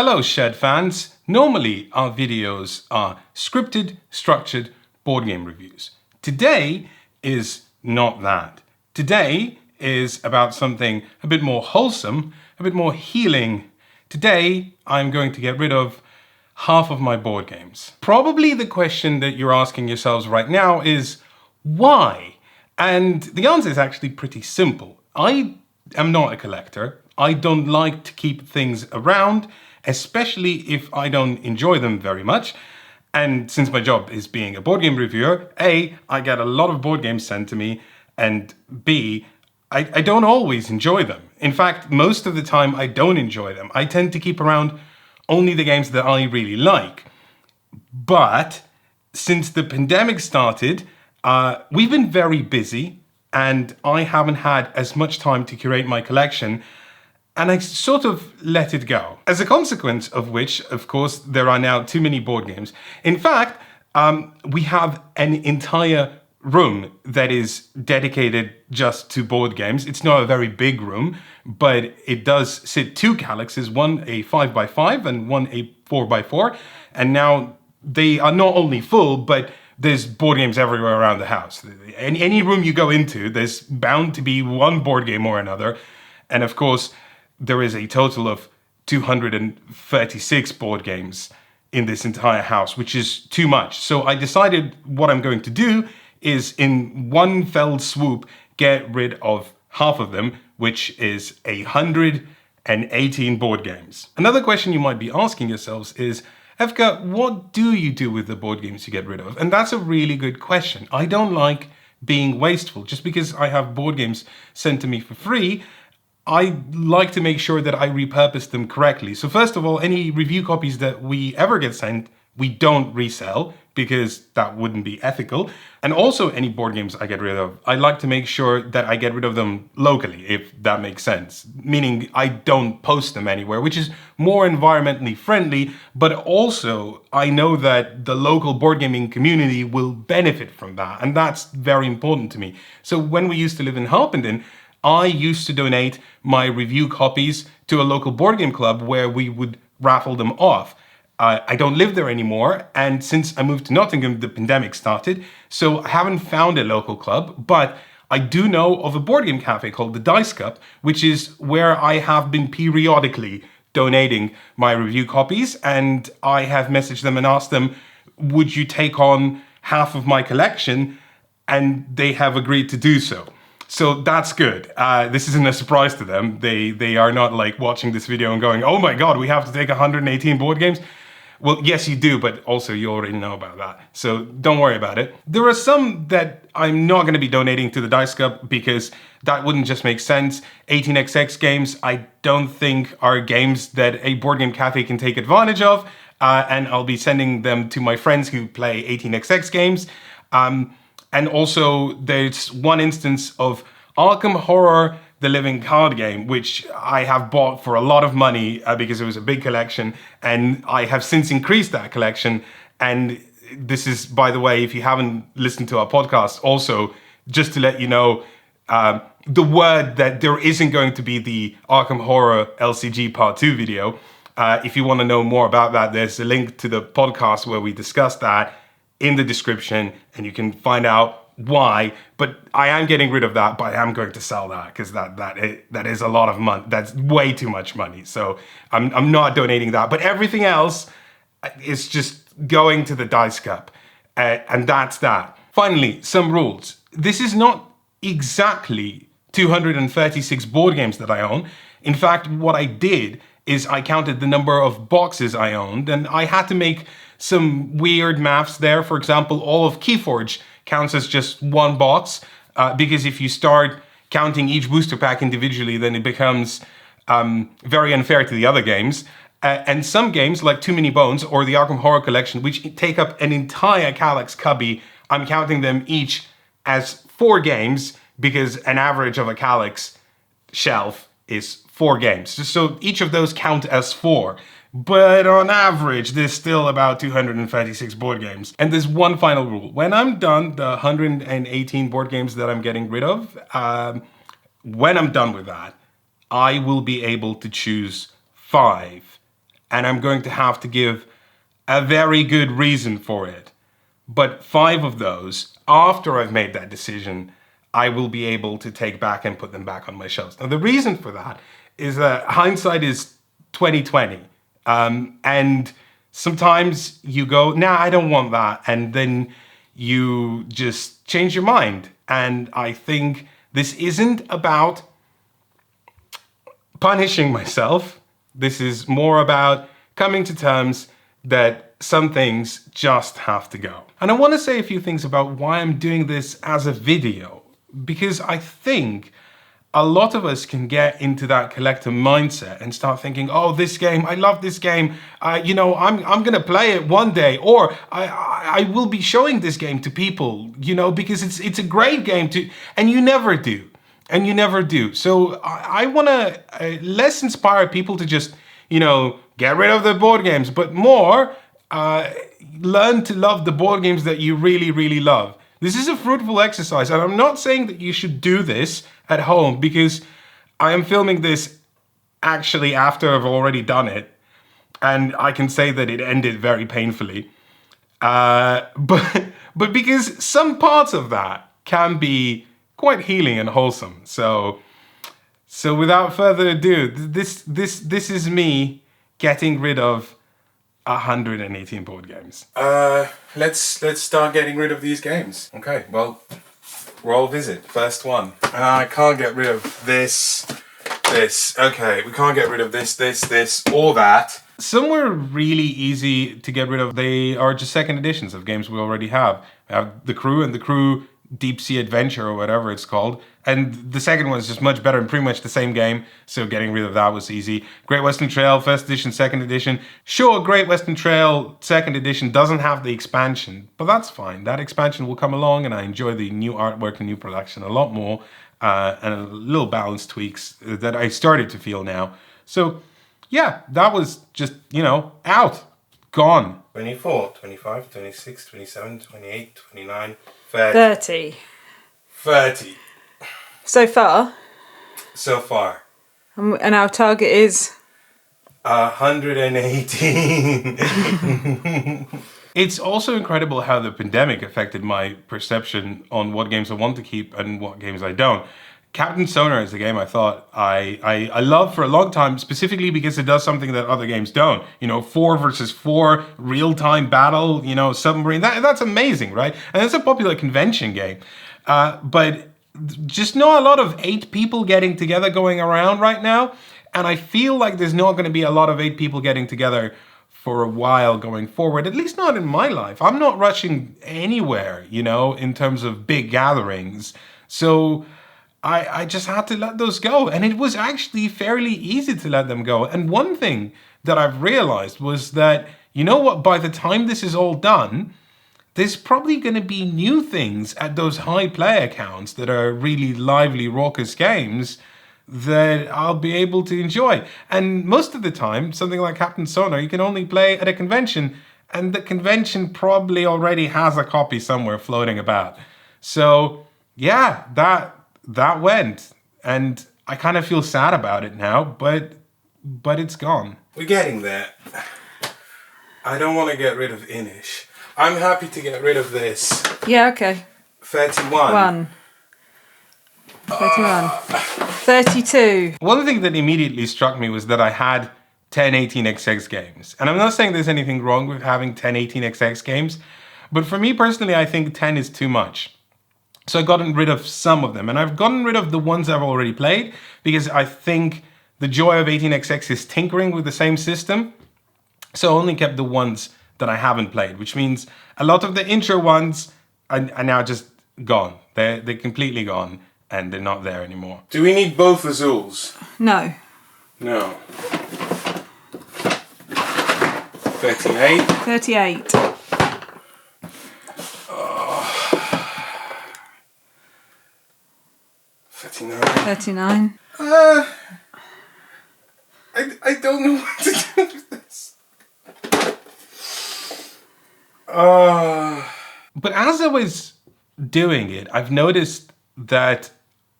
Hello Shed fans! Normally our videos are scripted, structured board game reviews. Today is not that. Today is about something a bit more wholesome, a bit more healing. Today I'm going to get rid of half of my board games. Probably the question that you're asking yourselves right now is, why? And the answer is actually pretty simple. I am not a collector. I don't like to keep things around, especially if I don't enjoy them very much. And since my job is being a board game reviewer, A, I get a lot of board games sent to me, and B, I don't always enjoy them. In fact, most of the time I don't enjoy them. I tend to keep around only the games that I really like. But since the pandemic started, we've been very busy and I haven't had as much time to curate my collection, and I sort of let it go. As a consequence of which, of course, there are now too many board games. In fact, we have an entire room that is dedicated just to board games. It's not a very big room, but it does sit two Calyxes, one a 5x5 and one a 4x4. And now they are not only full, but there's board games everywhere around the house. Any room you go into, there's bound to be one board game or another. And of course, there is a total of 236 board games in this entire house, which is too much. So I decided what I'm going to do is in one fell swoop, get rid of half of them, which is 118 board games. Another question you might be asking yourselves is, Evka, what do you do with the board games you get rid of? And that's a really good question. I don't like being wasteful. Just because I have board games sent to me for free, I like to make sure that I repurpose them correctly. So first of all, any review copies that we ever get sent, we don't resell because that wouldn't be ethical. And also any board games I get rid of, I like to make sure that I get rid of them locally, if that makes sense. Meaning I don't post them anywhere, which is more environmentally friendly, but also I know that the local board gaming community will benefit from that. And that's very important to me. So when we used to live in Harpenden, I used to donate my review copies to a local board game club where we would raffle them off. I don't live there anymore, and since I moved to Nottingham, the pandemic started, so I haven't found a local club, but I do know of a board game cafe called the Dice Cup, which is where I have been periodically donating my review copies, and I have messaged them and asked them, would you take on half of my collection? And they have agreed to do so. So that's good. This isn't a surprise to them. They are not like watching this video and going, oh my God, we have to take 118 board games. Well, yes, you do, but also you already know about that. So don't worry about it. There are some that I'm not going to be donating to the Dice Cup because that wouldn't just make sense. 18xx games, I don't think are games that a board game cafe can take advantage of. And I'll be sending them to my friends who play 18xx games. And also there's one instance of Arkham Horror, the Living Card Game, which I have bought for a lot of money because it was a big collection, and I have since increased that collection. And this is, by the way, if you haven't listened to our podcast, also just to let you know, the word that there isn't going to be the Arkham Horror LCG Part 2 video. If you want to know more about that, there's a link to the podcast where we discuss that in the description, and you can find out why. But I am getting rid of that, but I am going to sell that because that is a lot of money. That's way too much money. So I'm not donating that. But everything else is just going to the Dice Cup, and that's that. Finally, some rules. This is not exactly 236 board games that I own. In fact, what I did is I counted the number of boxes I owned, and I had to make some weird maths there. For example, all of Keyforge counts as just one box, because if you start counting each booster pack individually, then it becomes very unfair to the other games. And some games, like Too Many Bones or the Arkham Horror Collection, which take up an entire Calyx cubby, I'm counting them each as 4 games, because an average of a Calyx shelf is 4 games. So each of those count as 4. But on average, there's still about 236 board games. And there's one final rule. When I'm done, the 118 board games that I'm getting rid of, when I'm done with that, I will be able to choose 5 and I'm going to have to give a very good reason for it. But 5 of those, after I've made that decision, I will be able to take back and put them back on my shelves. Now, the reason for that is that hindsight is 2020. And sometimes you go, nah, I don't want that. And then you just change your mind. And I think this isn't about punishing myself. This is more about coming to terms that some things just have to go. And I want to say a few things about why I'm doing this as a video, because I think a lot of us can get into that collector mindset and start thinking, oh, this game, I love this game. I'm going to play it one day, or I will be showing this game to people, because it's a great game and you never do. And you never do. So I want to less inspire people to just, get rid of the board games, but more learn to love the board games that you really, really love. This is a fruitful exercise, and I'm not saying that you should do this at home, because I am filming this actually after I've already done it, and I can say that it ended very painfully. But because some parts of that can be quite healing and wholesome. So without further ado, this is me getting rid of 118 board games. Let's start getting rid of these games. Okay, well, roll visit. First one. I can't get rid of this. Okay, we can't get rid of this, or that. Some were really easy to get rid of. They are just second editions of games we already have. We have The Crew and The Crew Deep Sea Adventure, or whatever it's called. And the second one is just much better and pretty much the same game, so getting rid of that was easy. Great Western Trail, first edition, second edition. Sure, Great Western Trail, second edition doesn't have the expansion, but that's fine. That expansion will come along, and I enjoy the new artwork and new production a lot more, and a little balance tweaks that I started to feel now. So yeah, that was just, out, gone. 24, 25, 26, 27, 28, 29, 30. 30. So far? So far. And our target is? 118. It's also incredible how the pandemic affected my perception on what games I want to keep and what games I don't. Captain Sonar is a game I thought I loved for a long time, specifically because it does something that other games don't. 4 versus 4, real-time battle, submarine. That's amazing, right? And it's a popular convention game. But just not a lot of 8 people getting together going around right now. And I feel like there's not going to be a lot of 8 people getting together for a while going forward, at least not in my life. I'm not rushing anywhere, in terms of big gatherings. So I just had to let those go. And it was actually fairly easy to let them go. And one thing that I've realized was that, by the time this is all done, there's probably going to be new things at those high player counts that are really lively, raucous games that I'll be able to enjoy. And most of the time, something like Captain Sonar, you can only play at a convention, and the convention probably already has a copy somewhere floating about. So yeah, that went, and I kind of feel sad about it now, but it's gone. We're getting there. I don't want to get rid of Inish. I'm happy to get rid of this. Yeah, okay. 31. 31. 32. One thing that immediately struck me was that I had 10 18xx games. And I'm not saying there's anything wrong with having 10 18xx games, but for me personally, I think 10 is too much. So I've gotten rid of some of them, and I've gotten rid of the ones I've already played, because I think the joy of 18xx is tinkering with the same system. So I only kept the ones that I haven't played, which means a lot of the intro ones are now just gone. They're completely gone, and they're not there anymore. Do we need both Azules? No. No. 38. 38. 39. 39. I don't know what to do with this. But as I was doing it, I've noticed that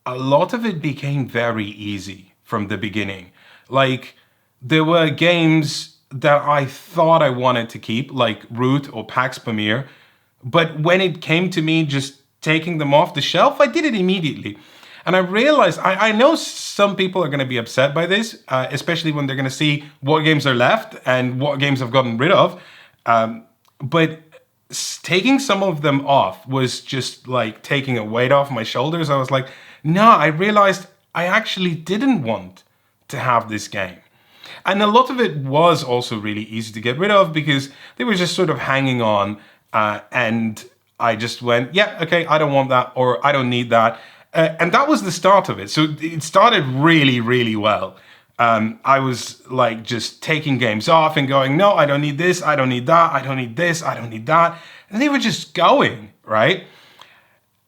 a lot of it became very easy from the beginning. Like, there were games that I thought I wanted to keep, like Root or Pax Pamir. But when it came to me just taking them off the shelf, I did it immediately. And I realized, I know some people are going to be upset by this, especially when they're going to see what games are left and what games I've gotten rid of. But taking some of them off was just like taking a weight off my shoulders. I was like, no, I realized I actually didn't want to have this game. And a lot of it was also really easy to get rid of because they were just sort of hanging on. And I just went, yeah, okay, I don't want that, or I don't need that. And that was the start of it. So it started really, really well. I was like just taking games off and going, no, I don't need this, I don't need that, I don't need this, I don't need that. And they were just going, right?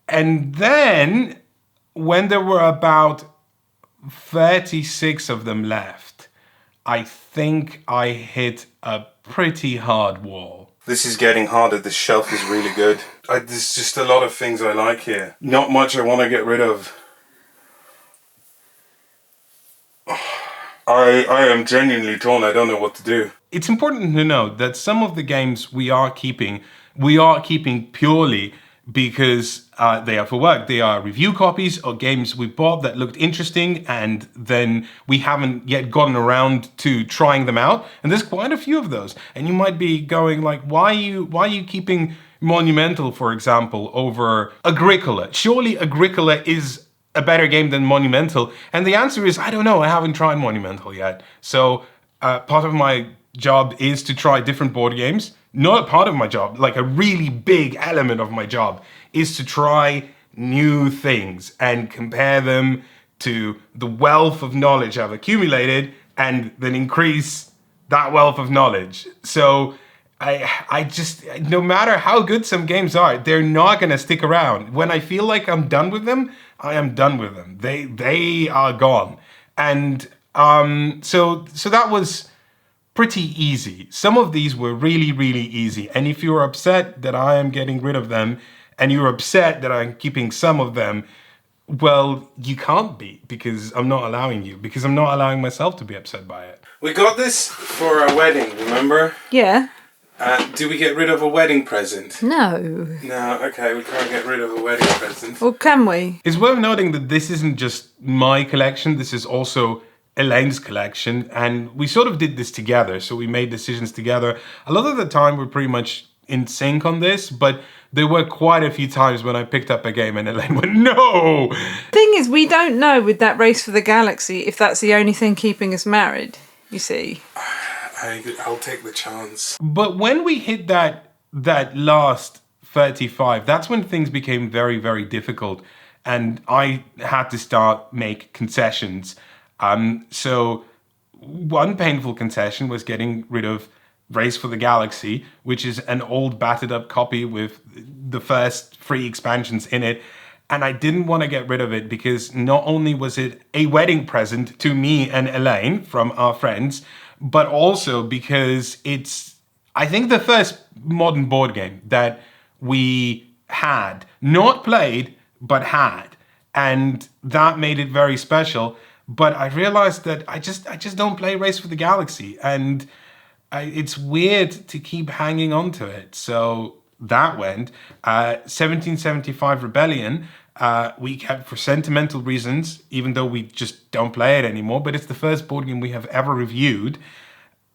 And then when there were about 36 of them left, I think I hit a pretty hard wall. This is getting harder. This shelf is really good. There's just a lot of things I like here. Not much I want to get rid of. I am genuinely torn. I don't know what to do. It's important to know that some of the games we are keeping purely because they are for work. They are review copies or games we bought that looked interesting and then we haven't yet gotten around to trying them out. And there's quite a few of those. And you might be going like, why are you keeping Monumental, for example, over Agricola? Surely Agricola is a better game than Monumental. And the answer is, I don't know. I haven't tried Monumental yet. So part of my job is to try different board games. Not part of my job, like a really big element of my job is to try new things and compare them to the wealth of knowledge I've accumulated and then increase that wealth of knowledge. So I just, no matter how good some games are, they're not going to stick around. When I feel like I'm done with them, I am done with them. They are gone. And so that was pretty easy. Some of these were really, really easy. And if you're upset that I am getting rid of them and you're upset that I'm keeping some of them, well, you can't be because I'm not allowing you, because I'm not allowing myself to be upset by it. We got this for our wedding, remember? Yeah. Do we get rid of a wedding present? No. No, okay, we can't get rid of a wedding present. Or can we? It's worth noting that this isn't just my collection, this is also Elaine's collection, and we sort of did this together, so we made decisions together. A lot of the time we're pretty much in sync on this, but there were quite a few times when I picked up a game and Elaine went, no! Thing is, we don't know with that Race for the Galaxy if that's the only thing keeping us married, you see. I'll take the chance. But when we hit that last 35, that's when things became very, very difficult, and I had to make concessions. So one painful concession was getting rid of Race for the Galaxy, which is an old battered up copy with the first 3 expansions in it. And I didn't want to get rid of it because not only was it a wedding present to me and Elaine from our friends, but also because it's, I think, the first modern board game that we had, not played, but had. And that made it very special. But I realized that I just don't play Race for the Galaxy, and it's weird to keep hanging on to it. So that went. 1775 Rebellion, we kept for sentimental reasons, even though we just don't play it anymore. But it's the first board game we have ever reviewed.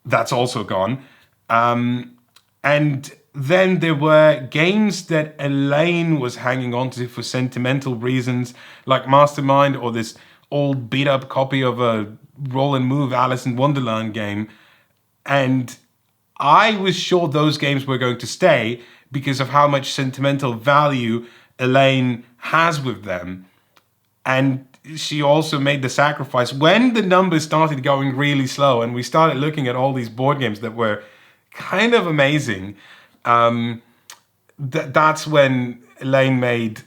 That's also gone. And then there were games that Elaine was hanging on to for sentimental reasons, like Mastermind or this old beat up copy of a roll and move Alice in Wonderland game. And I was sure those games were going to stay because of how much sentimental value Elaine has with them. And she also made the sacrifice when the numbers started going really slow and we started looking at all these board games that were kind of amazing. That's when Elaine made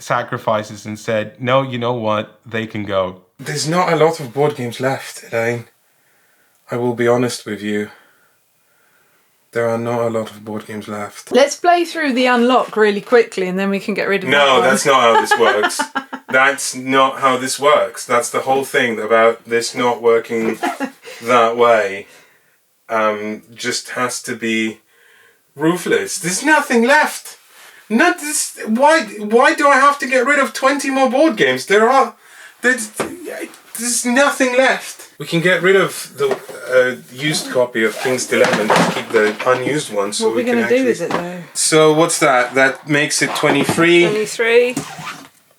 sacrifices and said, no, you know what, they can go. There's not a lot of board games left, Elaine. I will be honest with you. There are not a lot of board games left. Let's play through the unlock really quickly and then we can get rid of No, that's not how this works. That's not how this works. That's the whole thing about this not working that way. just has to be ruthless. There's nothing left. Not this. Why do I have to get rid of 20 more board games? There's nothing left. We can get rid of the used copy of King's Dilemma and just keep the unused one. So what are we going to do with it though? So what's that? That makes it 23. 23.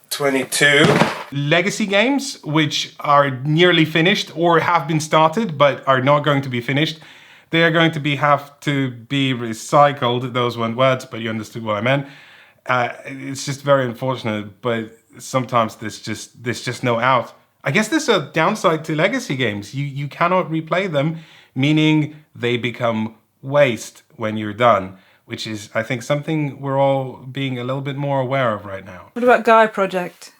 22. Legacy games, which are nearly finished or have been started but are not going to be finished. They are going to have to be recycled. Those weren't words, but you understood what I meant. It's just very unfortunate, but sometimes there's just no out. I guess there's a downside to legacy games. You cannot replay them, meaning they become waste when you're done, which is, I think, something we're all being a little bit more aware of right now. What about Gaia Project?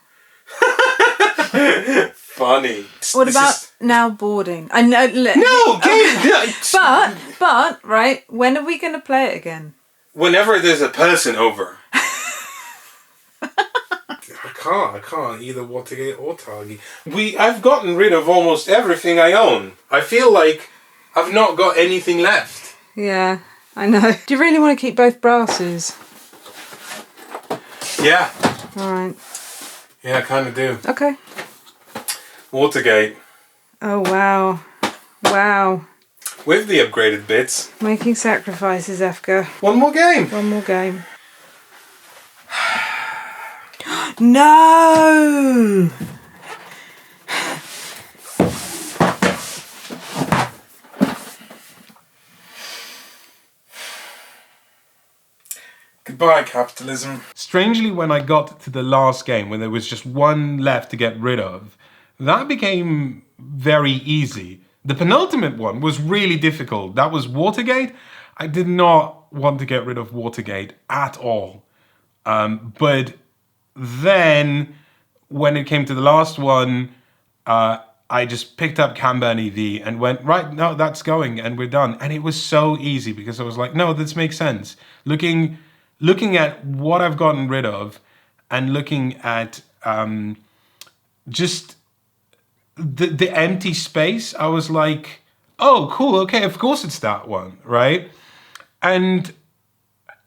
Funny. What about now boarding? I know. No, but right. When are we going to play it again? Whenever there's a person over. I can't either Watergate or Targi. I've gotten rid of almost everything I own. I feel like I've not got anything left. Yeah, I know. Do you really want to keep both brasses? Yeah. All right. Yeah, I kind of do. Okay. Watergate. Oh, wow. Wow. With the upgraded bits. Making sacrifices, Efka. One more game. One more game. No! Goodbye, capitalism. Strangely, when I got to the last game, when there was just one left to get rid of, that became very easy. The penultimate one was really difficult. That was Watergate. I did not want to get rid of Watergate at all. But then, when it came to the last one, I just picked up Kanban EV and went, right, no, that's going, and we're done. And it was so easy because I was like, no, this makes sense. Looking at what I've gotten rid of and looking at just the empty space, I was like, oh, cool, okay, of course it's that one, right? And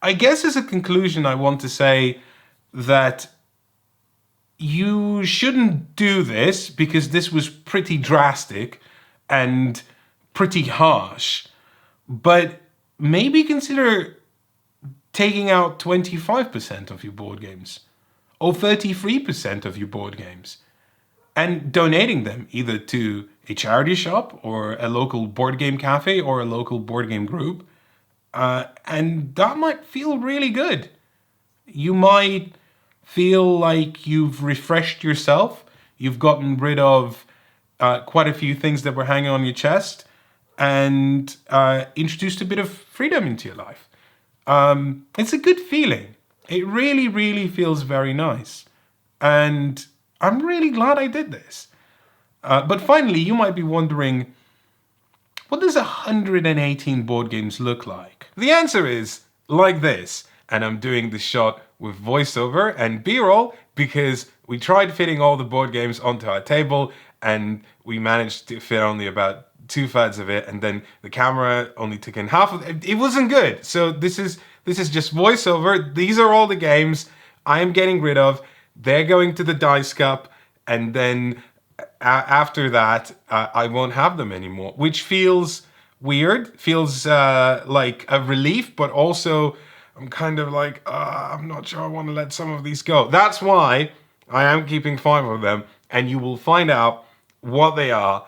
I guess as a conclusion, I want to say that you shouldn't do this because this was pretty drastic and pretty harsh, but maybe consider taking out 25% of your board games or 33% of your board games and donating them either to a charity shop or a local board game cafe or a local board game group. And that might feel really good. You might feel like you've refreshed yourself. You've gotten rid of quite a few things that were hanging on your chest and introduced a bit of freedom into your life. It's a good feeling. It really, really feels very nice. And I'm really glad I did this. But finally, you might be wondering, what does 118 board games look like? The answer is like this. And I'm doing the shot with voiceover and B-roll because we tried fitting all the board games onto our table and we managed to fit only about 2/3 of it, and then the camera only took in half of it. It wasn't good. So this is just voiceover. These are all the games I am getting rid of. They're going to the dice cup, and then after that, I won't have them anymore, which feels weird, feels like a relief, but also I'm kind of like, I'm not sure I want to let some of these go. That's why I am keeping 5 of them, and you will find out what they are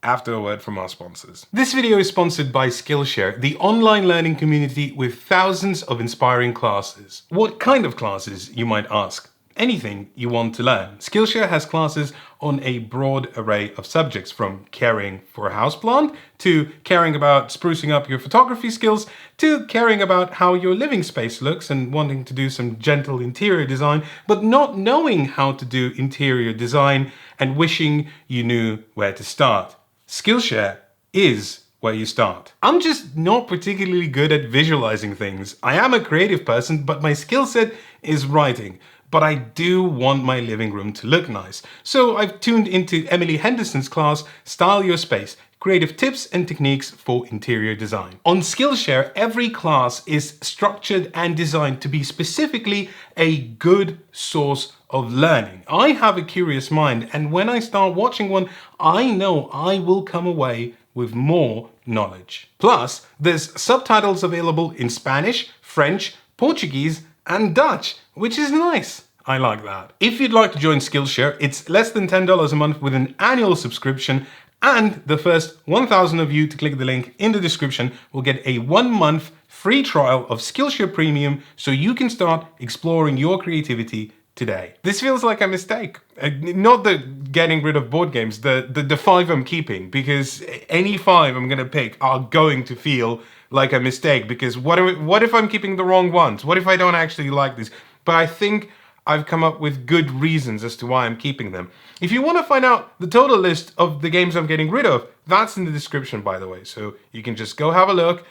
after a word from our sponsors. This video is sponsored by Skillshare, the online learning community with thousands of inspiring classes. What kind of classes, you might ask? Anything you want to learn. Skillshare has classes on a broad array of subjects, from caring for a houseplant, to caring about sprucing up your photography skills, to caring about how your living space looks and wanting to do some gentle interior design, but not knowing how to do interior design and wishing you knew where to start. Skillshare is where you start. I'm just not particularly good at visualizing things. I am a creative person, but my skill set is writing. but I do want my living room to look nice. So I've tuned into Emily Henderson's class, Style Your Space, Creative Tips and Techniques for Interior Design. On Skillshare, every class is structured and designed to be specifically a good source of learning. I have a curious mind, and when I start watching one, I know I will come away with more knowledge. Plus, there's subtitles available in Spanish, French, Portuguese, and Dutch, which is nice. I like that. If you'd like to join Skillshare, it's less than $10 a month with an annual subscription, and the first 1,000 of you to click the link in the description will get a 1-month free trial of Skillshare Premium so you can start exploring your creativity today. This feels like a mistake. Not the getting rid of board games, the 5 I'm keeping, because any 5 I'm gonna pick are going to feel like a mistake, because what if I'm keeping the wrong ones? What if I don't actually like these? But I think I've come up with good reasons as to why I'm keeping them. If you want to find out the total list of the games I'm getting rid of, that's in the description, by the way. So you can just go have a look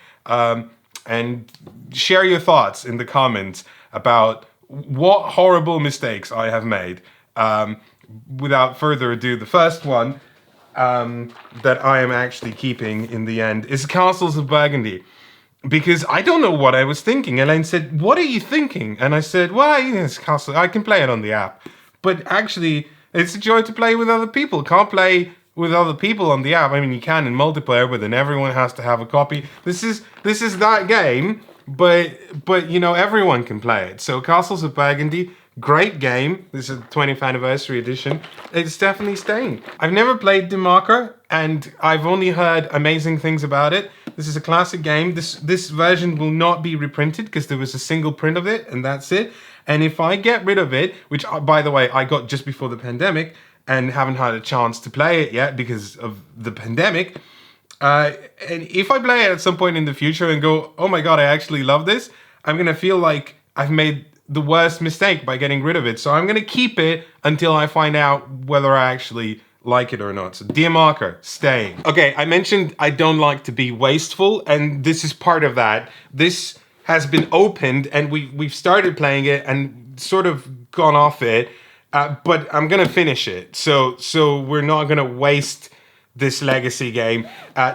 and share your thoughts in the comments about what horrible mistakes I have made. Without further ado, the first one that I am actually keeping in the end is Castles of Burgundy. Because I don't know what I was thinking. Elaine said, "What are you thinking?" And I said, "Well, yes, Castle. I can play it on the app. But actually, it's a joy to play with other people. Can't play with other people on the app. I mean, you can in multiplayer, but then everyone has to have a copy. This is that game, but you know, everyone can play it. So Castles of Burgundy, great game. This is the 20th anniversary edition. It's definitely staying. I've never played Demarker, and I've only heard amazing things about it. This is a classic game. This version will not be reprinted because there was a single print of it, and that's it. And if I get rid of it, which by the way I got just before the pandemic and haven't had a chance to play it yet because of the pandemic, and if I play it at some point in the future and go, oh my god, I actually love this, I'm gonna feel like I've made the worst mistake by getting rid of it. So I'm gonna keep it until I find out whether I actually like it or not. So Dear Marker, staying. Okay, I mentioned I don't like to be wasteful, and this is part of that. This has been opened and we've started playing it and sort of gone off it, but I'm gonna finish it. So we're not gonna waste this legacy game.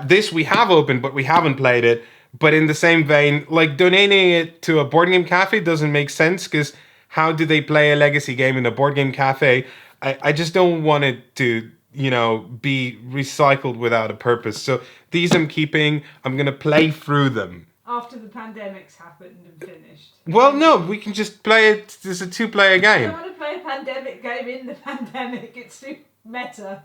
This we have opened, but we haven't played it. But in the same vein, like donating it to a board game cafe doesn't make sense, because how do they play a legacy game in a board game cafe? I just don't want it to, you know, be recycled without a purpose. So these I'm keeping. I'm going to play through them. After the pandemic's happened and finished. Well, no, we can just play it. It's a 2-player game. I don't want to play a pandemic game in the pandemic. It's too meta.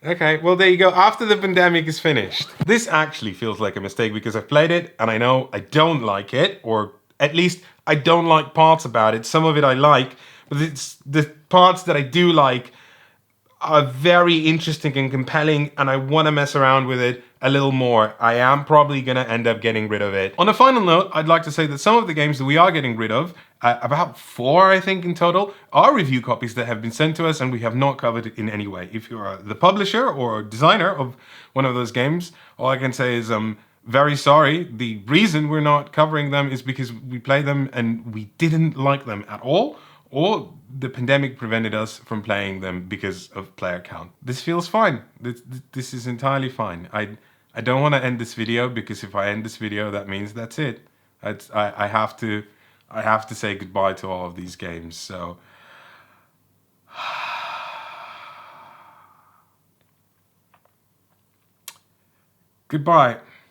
Okay, well, there you go. After the pandemic is finished. This actually feels like a mistake because I've played it and I know I don't like it, or at least I don't like parts about it. Some of it I like, but it's the parts that I do like are very interesting and compelling, and I want to mess around with it a little more. I am probably going to end up getting rid of it. On a final note, I'd like to say that some of the games that we are getting rid of, about 4 I think in total, are review copies that have been sent to us and we have not covered it in any way. If you're the publisher or designer of one of those games, all I can say is I'm very sorry. The reason we're not covering them is because we played them and we didn't like them at all, or the pandemic prevented us from playing them because of player count. This feels fine. This is entirely fine. I don't want to end this video, because if I end this video, that means that's it. I have to say goodbye to all of these games. So goodbye.